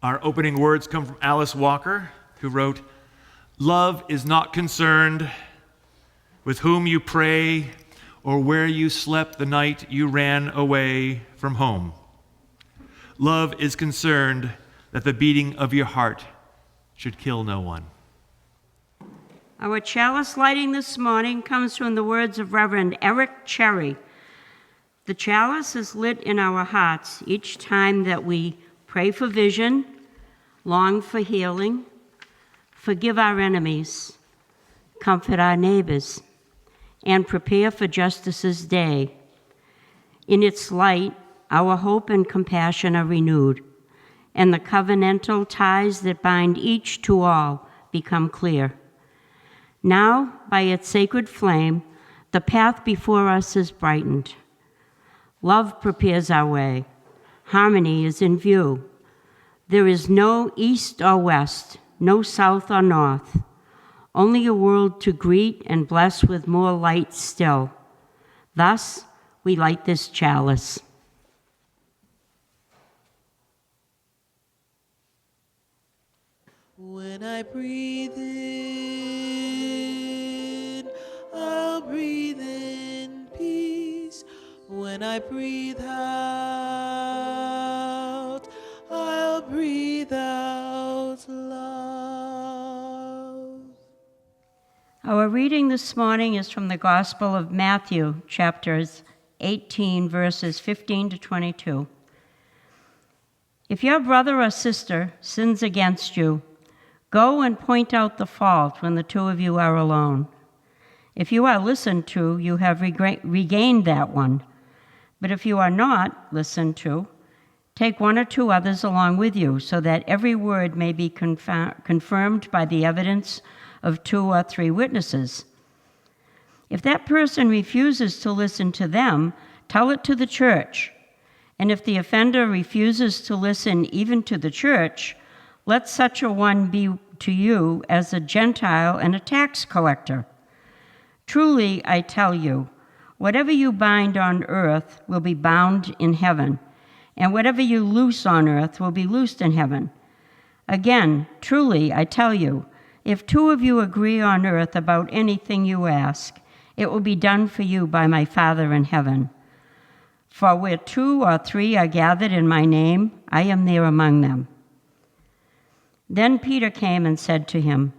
Our opening words come from Alice Walker, who wrote, "Love is not concerned with whom you pray or where you slept the night you ran away from home. Love is concerned that the beating of your heart should kill no one." Our chalice lighting this morning comes from the words of Reverend Eric Cherry. The chalice is lit in our hearts each time that we pray for vision, long for healing, forgive our enemies, comfort our neighbors, and prepare for Justice's Day. In its light, our hope and compassion are renewed, and the covenantal ties that bind each to all become clear. Now, by its sacred flame, the path before us is brightened. Love prepares our way. Harmony is in view. There is no east or west, no south or north, only a world to greet and bless with more light still. Thus, we light this chalice. When I breathe in, I'll breathe in peace. When I breathe out, I'll breathe out love. Our reading this morning is from the Gospel of Matthew, chapters 18, verses 15 to 22. If your brother or sister sins against you, go and point out the fault when the two of you are alone. If you are listened to, you have regained that one. But if you are not listened to, take one or two others along with you, so that every word may be confirmed by the evidence of 2 or 3 witnesses. If that person refuses to listen to them, tell it to the church. And if the offender refuses to listen even to the church, let such a one be to you as a Gentile and a tax collector. Truly, I tell you, whatever you bind on earth will be bound in heaven, and whatever you loose on earth will be loosed in heaven. Again, truly, I tell you, if 2 of you agree on earth about anything you ask, it will be done for you by my Father in heaven. For where 2 or 3 are gathered in my name, I am there among them. Then Peter came and said to him,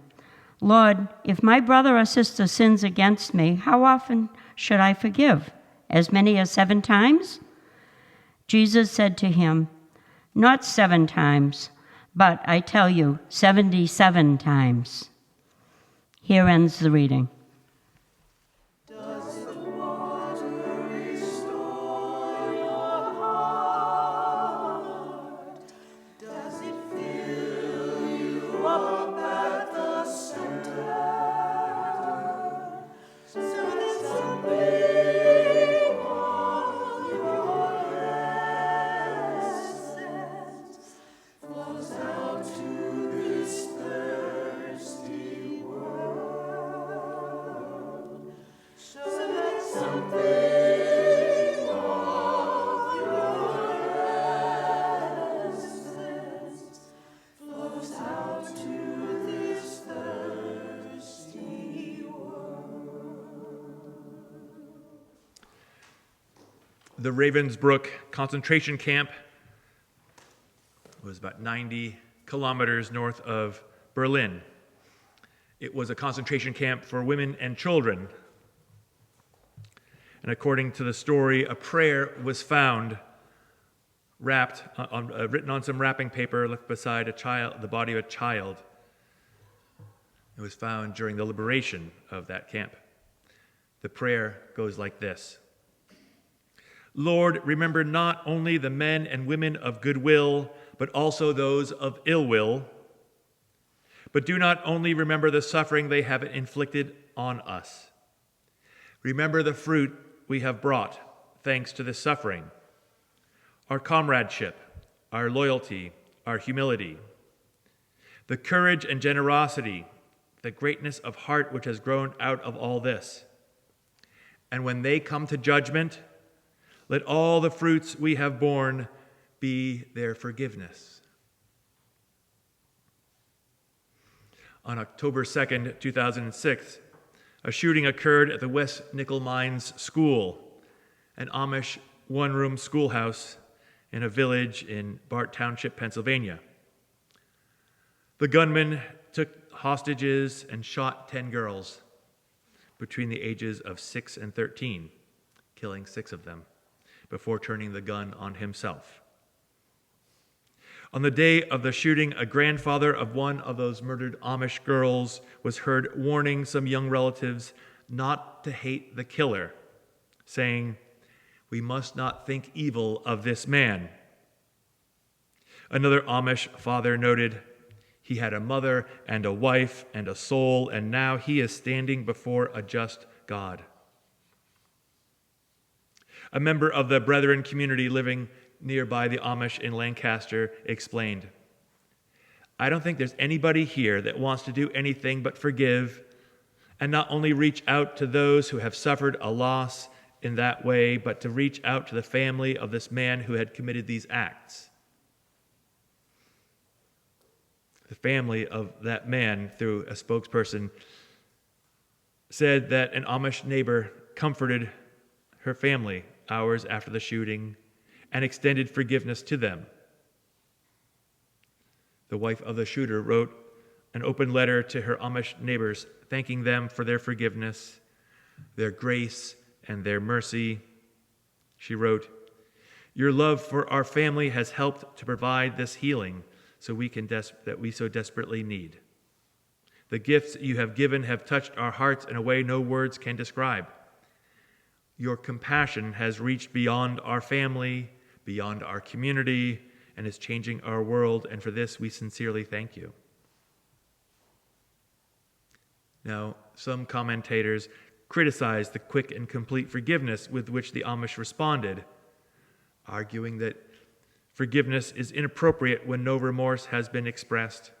Lord, if my brother or sister sins against me, how often should I forgive? As many as 7 times? Jesus said to him, Not 7 times, but I tell you, 77 times. Here ends the reading. The Ravensbrück concentration camp was about 90 kilometers north of Berlin. It was a concentration camp for women and children. And according to the story, a prayer was found written on some wrapping paper left beside the body of a child. It was found during the liberation of that camp. The prayer goes like this. Lord, remember not only the men and women of goodwill, but also those of ill will. But do not only remember the suffering they have inflicted on us. Remember the fruit we have brought, thanks to this suffering. Our comradeship, our loyalty, our humility. The courage and generosity, the greatness of heart which has grown out of all this. And when they come to judgment, let all the fruits we have borne be their forgiveness. On October 2nd, 2006, a shooting occurred at the West Nickel Mines School, an Amish one-room schoolhouse in a village in Bart Township, Pennsylvania. The gunman took hostages and shot 10 girls between the ages of 6 and 13, killing 6 of them, before turning the gun on himself. On the day of the shooting, a grandfather of one of those murdered Amish girls was heard warning some young relatives not to hate the killer, saying, "We must not think evil of this man." Another Amish father noted, "He had a mother and a wife and a soul, and now he is standing before a just God." A member of the Brethren community living nearby the Amish in Lancaster explained, "I don't think there's anybody here that wants to do anything but forgive and not only reach out to those who have suffered a loss in that way, but to reach out to the family of this man who had committed these acts." The family of that man, through a spokesperson, said that an Amish neighbor comforted her family hours after the shooting and extended forgiveness to them. The wife of the shooter wrote an open letter to her Amish neighbors, thanking them for their forgiveness, their grace, and their mercy. She wrote, "Your love for our family has helped to provide this healing that we so desperately need. The gifts you have given have touched our hearts in a way no words can describe. Your compassion has reached beyond our family, beyond our community, and is changing our world, and for this we sincerely thank you." Now, some commentators criticized the quick and complete forgiveness with which the Amish responded, arguing that forgiveness is inappropriate when no remorse has been expressed,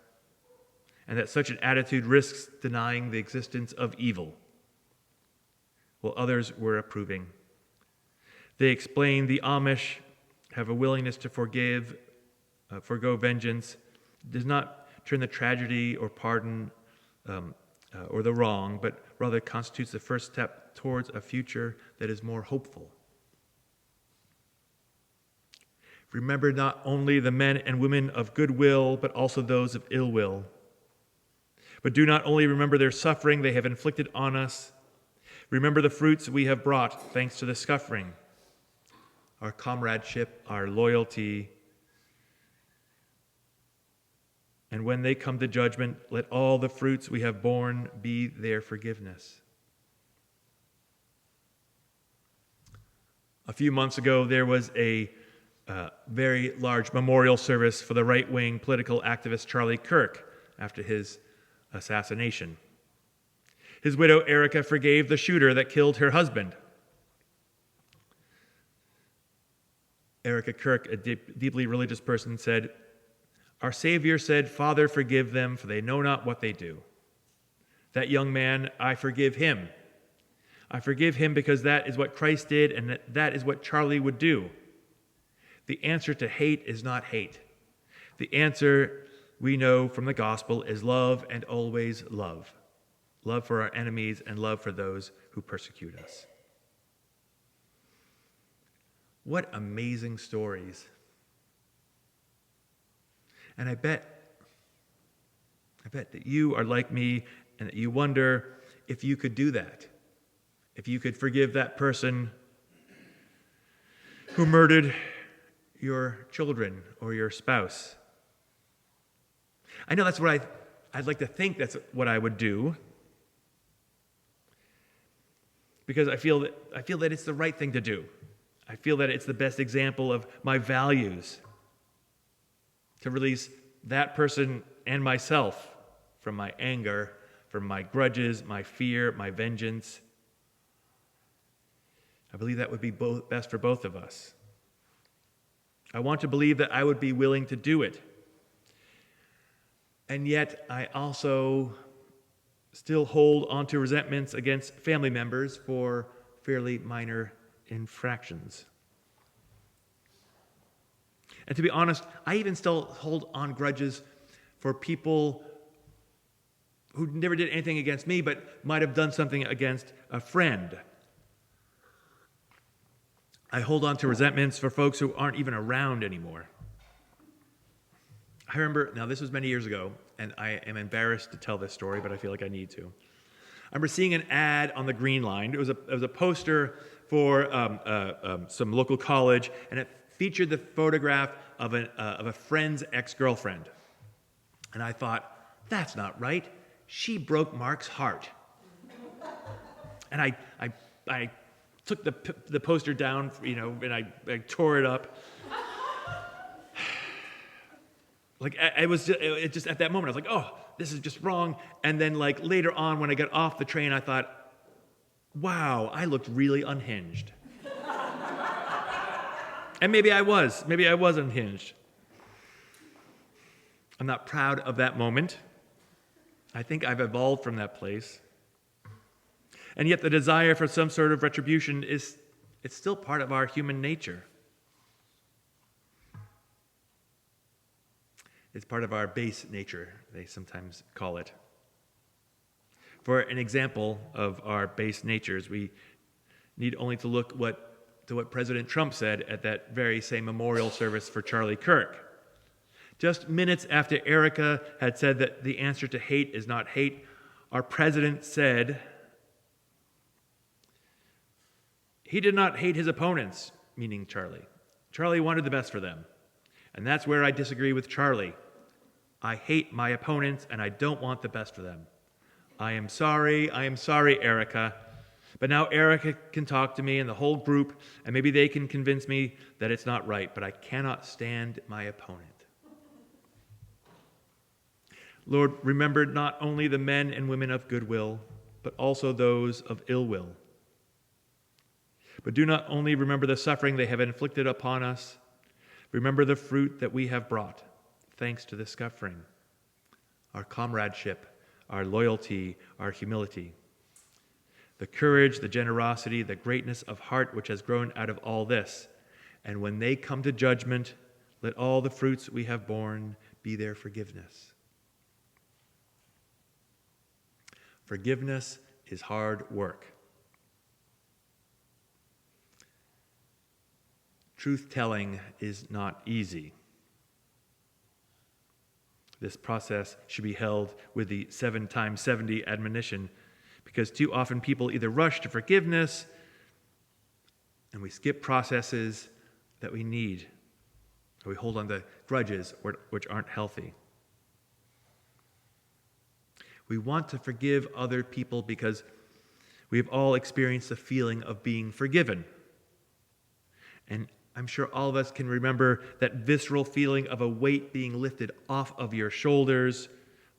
and that such an attitude risks denying the existence of evil, while others were approving. They explained the Amish have a willingness to forgo vengeance, does not turn the tragedy or pardon or the wrong, but rather constitutes the first step towards a future that is more hopeful. Remember not only the men and women of goodwill, but also those of ill will. But do not only remember their suffering they have inflicted on us, remember the fruits we have brought thanks to the suffering, our comradeship, our loyalty. And when they come to judgment, let all the fruits we have borne be their forgiveness. A few months ago, there was a very large memorial service for the right-wing political activist Charlie Kirk after his assassination. His widow, Erica, forgave the shooter that killed her husband. Erica Kirk, a deeply religious person, said, "Our Savior said, 'Father, forgive them, for they know not what they do.' That young man, I forgive him. I forgive him because that is what Christ did, and that is what Charlie would do. The answer to hate is not hate. The answer, we know from the gospel, is love and always love. Love for our enemies and love for those who persecute us." What amazing stories. And I bet that you are like me and that you wonder if you could do that, if you could forgive that person who murdered your children or your spouse. I know that's what I'd like to think that's what I would do, because I feel that it's the right thing to do. I feel that it's the best example of my values, to release that person and myself from my anger, from my grudges, my fear, my vengeance. I believe that would be best for both of us. I want to believe that I would be willing to do it. And yet I also still hold onto resentments against family members for fairly minor infractions. And to be honest, I even still hold on grudges for people who never did anything against me, but might have done something against a friend. I hold on to resentments for folks who aren't even around anymore. I remember, now this was many years ago, and I am embarrassed to tell this story, but I feel like I need to. I remember seeing an ad on the Green Line. It was a poster for some local college, and it featured the photograph of a friend's ex-girlfriend. And I thought, that's not right. She broke Mark's heart. And I took the poster down, and I tore it up. It just at that moment, I was like, oh, this is just wrong. And then later on, when I got off the train, I thought, wow, I looked really unhinged. And maybe I was unhinged. I'm not proud of that moment. I think I've evolved from that place. And yet the desire for some sort of retribution it's still part of our human nature. It's part of our base nature, they sometimes call it. For an example of our base natures, we need only to look to what President Trump said at that very same memorial service for Charlie Kirk. Just minutes after Erica had said that the answer to hate is not hate, our president said, he did not hate his opponents, meaning Charlie. Charlie wanted the best for them. And that's where I disagree with Charlie. I hate my opponents, and I don't want the best for them. I am sorry, Erica. But now Erica can talk to me and the whole group, and maybe they can convince me that it's not right, but I cannot stand my opponent. Lord, remember not only the men and women of goodwill, but also those of ill will. But do not only remember the suffering they have inflicted upon us, remember the fruit that we have brought, thanks to this suffering, our comradeship, our loyalty, our humility, the courage, the generosity, the greatness of heart which has grown out of all this. And when they come to judgment, let all the fruits we have borne be their forgiveness. Forgiveness is hard work. Truth-telling is not easy. This process should be held with the 7 times 70 admonition, because too often people either rush to forgiveness and we skip processes that we need, or we hold on to grudges which aren't healthy. We want to forgive other people because we've all experienced the feeling of being forgiven. And I'm sure all of us can remember that visceral feeling of a weight being lifted off of your shoulders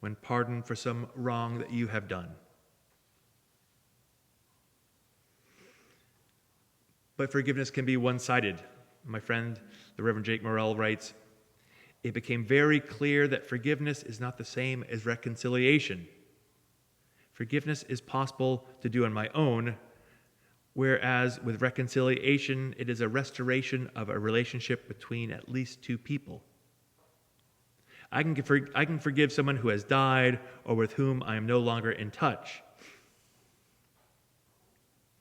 when pardoned for some wrong that you have done. But forgiveness can be one-sided. My friend, the Reverend Jake Morrell, writes, "It became very clear that forgiveness is not the same as reconciliation. Forgiveness is possible to do on my own, whereas with reconciliation, it is a restoration of a relationship between at least 2 people. I can forgive someone who has died or with whom I am no longer in touch."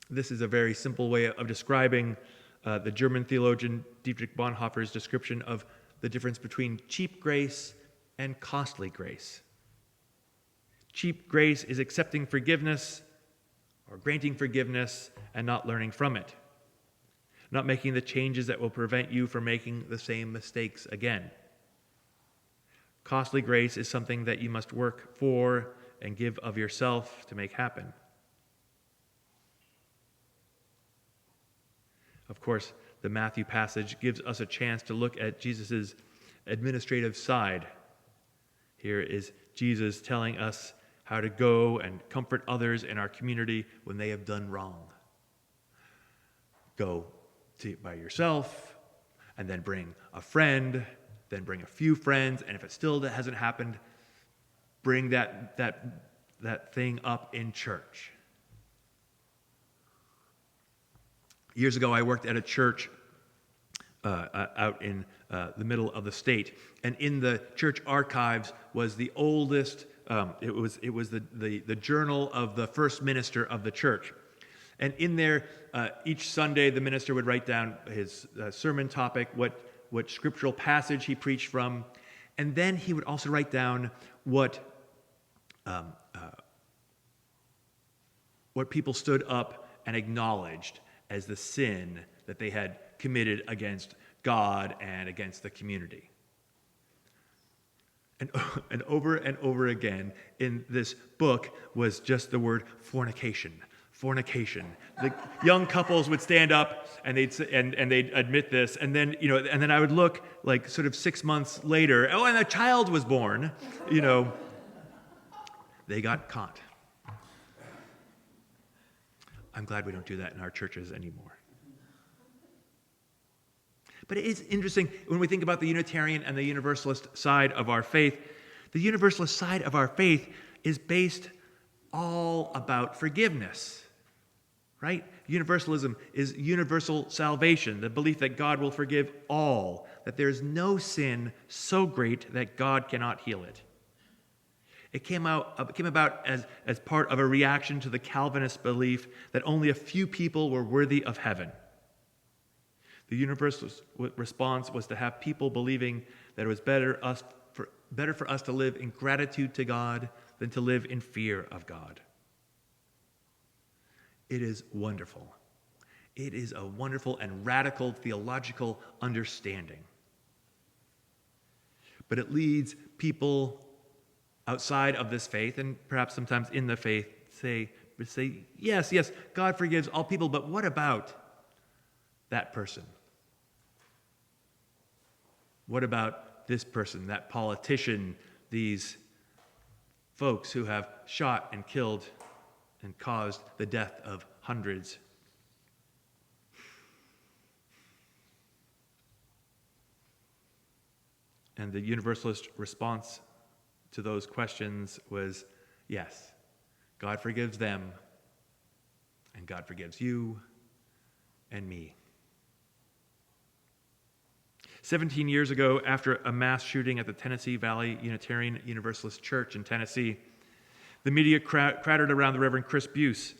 This is a very simple way of describing the German theologian Dietrich Bonhoeffer's description of the difference between cheap grace and costly grace. Cheap grace is accepting forgiveness or granting forgiveness and not learning from it, not making the changes that will prevent you from making the same mistakes again. Costly grace is something that you must work for and give of yourself to make happen. Of course, the Matthew passage gives us a chance to look at Jesus' administrative side. Here is Jesus telling us how to go and comfort others in our community when they have done wrong. Go by yourself, and then bring a friend, then bring a few friends, and if it still hasn't happened, bring that thing up in church. Years ago, I worked at a church out in the middle of the state, and in the church archives was the oldest It was the journal of the first minister of the church. And in there, each Sunday, the minister would write down his sermon topic, what scriptural passage he preached from, and then he would also write down what people stood up and acknowledged as the sin that they had committed against God and against the community. And over again in this book was just the word fornication. Fornication. The young couples would stand up and they'd admit this, and then I would look like sort of 6 months later. And a child was born. They got caught. I'm glad we don't do that in our churches anymore. But it is interesting when we think about the Unitarian and the Universalist side of our faith. The Universalist side of our faith is based all about forgiveness, right? Universalism is universal salvation, the belief that God will forgive all, that there is no sin so great that God cannot heal it. It came about as part of a reaction to the Calvinist belief that only a few people were worthy of heaven. The Universalist response was to have people believing that it was better for us to live in gratitude to God than to live in fear of God. It is wonderful. It is a wonderful and radical theological understanding. But it leads people outside of this faith, and perhaps sometimes in the faith, say, yes, God forgives all people, but what about that person? What about this person, that politician, these folks who have shot and killed and caused the death of hundreds? And the Universalist response to those questions was, yes, God forgives them, and God forgives you and me. 17 years ago, after a mass shooting at the Tennessee Valley Unitarian Universalist Church in Tennessee, the media crowded around the Reverend Chris Buse,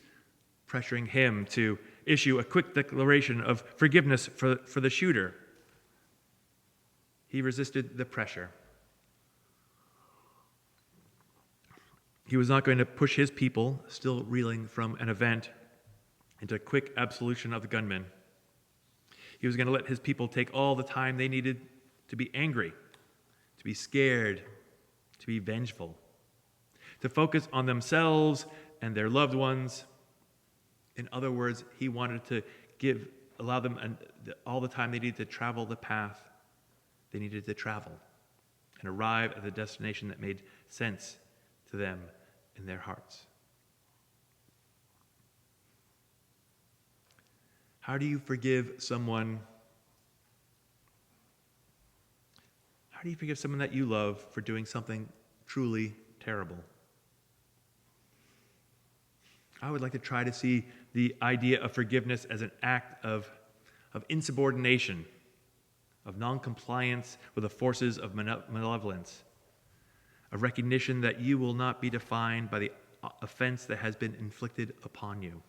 pressuring him to issue a quick declaration of forgiveness for the shooter. He resisted the pressure. He was not going to push his people, still reeling from an event, into a quick absolution of the gunman. He was going to let his people take all the time they needed to be angry, to be scared, to be vengeful, to focus on themselves and their loved ones. In other words, he wanted to allow them all the time they needed to travel the path they needed to travel and arrive at the destination that made sense to them in their hearts. How do you forgive someone? How do you forgive someone that you love for doing something truly terrible? I would like to try to see the idea of forgiveness as an act of insubordination, of noncompliance with the forces of malevolence, a recognition that you will not be defined by the offense that has been inflicted upon you.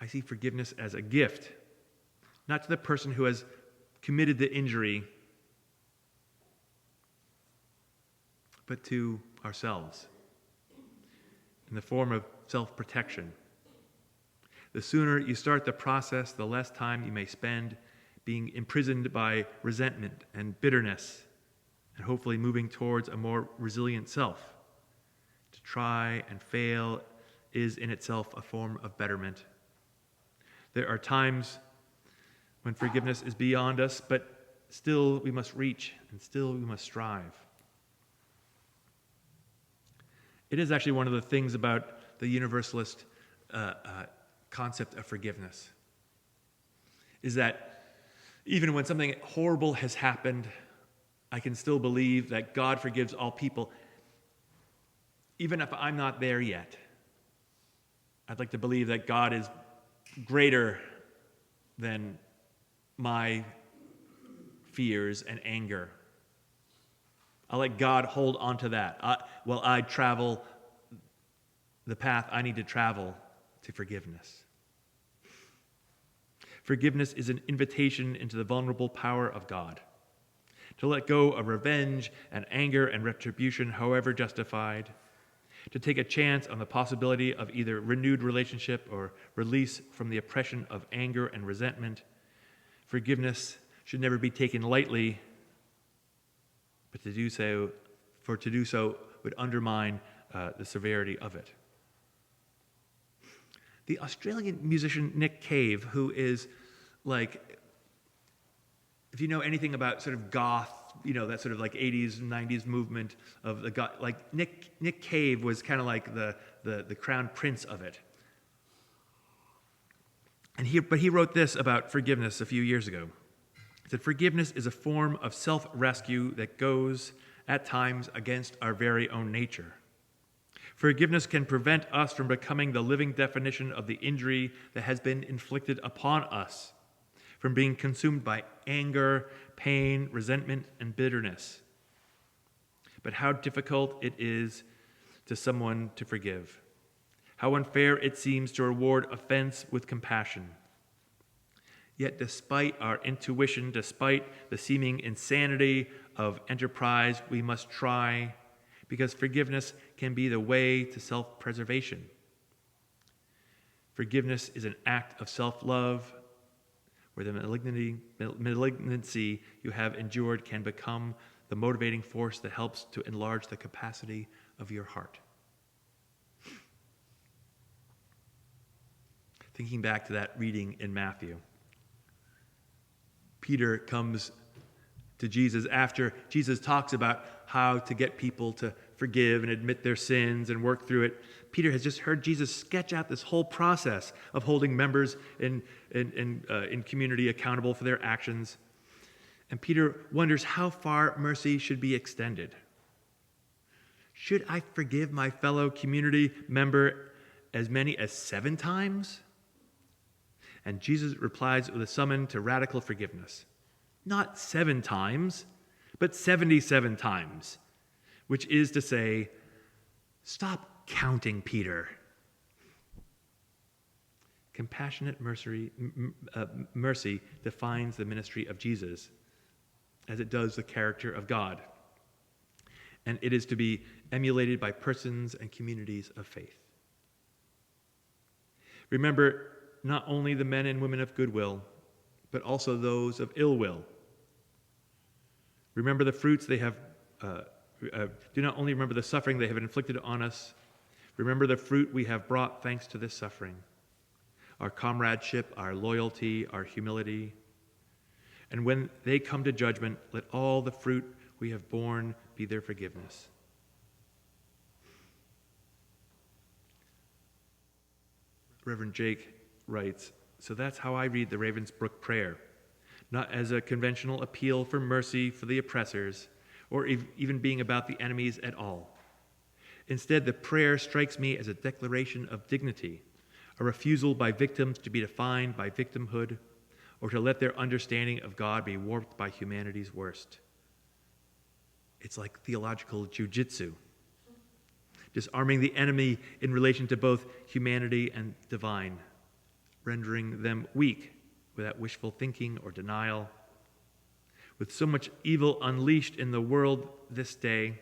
I see forgiveness as a gift, not to the person who has committed the injury, but to ourselves, in the form of self-protection. The sooner you start the process, the less time you may spend being imprisoned by resentment and bitterness, and hopefully moving towards a more resilient self. To try and fail is in itself a form of betterment. There are times when forgiveness is beyond us, but still we must reach and still we must strive. It is actually one of the things about the Universalist concept of forgiveness, is that even when something horrible has happened, I can still believe that God forgives all people, even if I'm not there yet. I'd like to believe that God is greater than my fears and anger. I'll let God hold on to that while I travel the path I need to travel to forgiveness. Forgiveness is an invitation into the vulnerable power of God, to let go of revenge and anger and retribution, however justified, to take a chance on the possibility of either renewed relationship or release from the oppression of anger and resentment. Forgiveness should never be taken lightly, but to do so would undermine the severity of it. The Australian musician Nick Cave, who is like, if you know anything about sort of goth, that sort of like 80s and 90s movement of the goth, like Nick Cave was kind of like the crown prince of it. But he wrote this about forgiveness a few years ago. He said, "Forgiveness is a form of self-rescue that goes, at times, against our very own nature. Forgiveness can prevent us from becoming the living definition of the injury that has been inflicted upon us, from being consumed by anger, pain, resentment, and bitterness. But how difficult it is to someone to forgive. How unfair it seems to reward offense with compassion. Yet despite our intuition, despite the seeming insanity of enterprise, we must try, because forgiveness can be the way to self-preservation. Forgiveness is an act of self-love, where the malignancy you have endured can become the motivating force that helps to enlarge the capacity of your heart." Thinking back to that reading in Matthew, Peter comes to Jesus after Jesus talks about how to get people to forgive and admit their sins and work through it. Peter has just heard Jesus sketch out this whole process of holding members in community accountable for their actions. And Peter wonders how far mercy should be extended. Should I forgive my fellow community member as many as 7 times? And Jesus replies with a summon to radical forgiveness. Not 7 times, but 77 times, which is to say, stop counting, Peter. Compassionate mercy defines the ministry of Jesus, as it does the character of God. And it is to be emulated by persons and communities of faith. Remember, not only the men and women of goodwill, but also those of ill will. Remember the fruits they have, do not only remember the suffering they have inflicted on us, remember the fruit we have brought thanks to this suffering, our comradeship, our loyalty, our humility. And when they come to judgment, let all the fruit we have borne be their forgiveness. Reverend Jake writes, "So that's how I read the Ravensbrück prayer, not as a conventional appeal for mercy for the oppressors, or even being about the enemies at all. Instead, the prayer strikes me as a declaration of dignity, a refusal by victims to be defined by victimhood, or to let their understanding of God be warped by humanity's worst. It's like theological jujitsu, disarming the enemy in relation to both humanity and divine, rendering them weak without wishful thinking or denial. With so much evil unleashed in the world this day,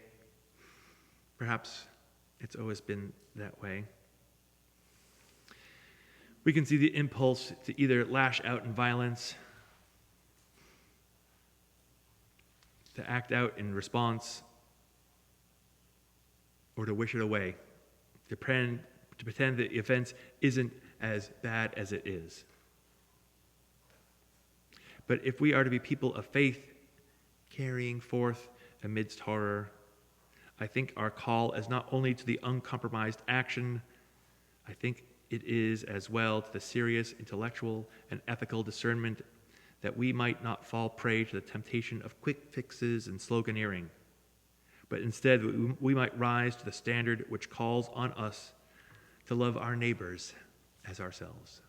perhaps it's always been that way, we can see the impulse to either lash out in violence, to act out in response, or to wish it away, to pretend that the offense isn't as bad as it is. But if we are to be people of faith, carrying forth amidst horror, I think our call is not only to the uncompromised action, I think it is as well to the serious intellectual and ethical discernment that we might not fall prey to the temptation of quick fixes and sloganeering, but instead we might rise to the standard which calls on us to love our neighbors as ourselves.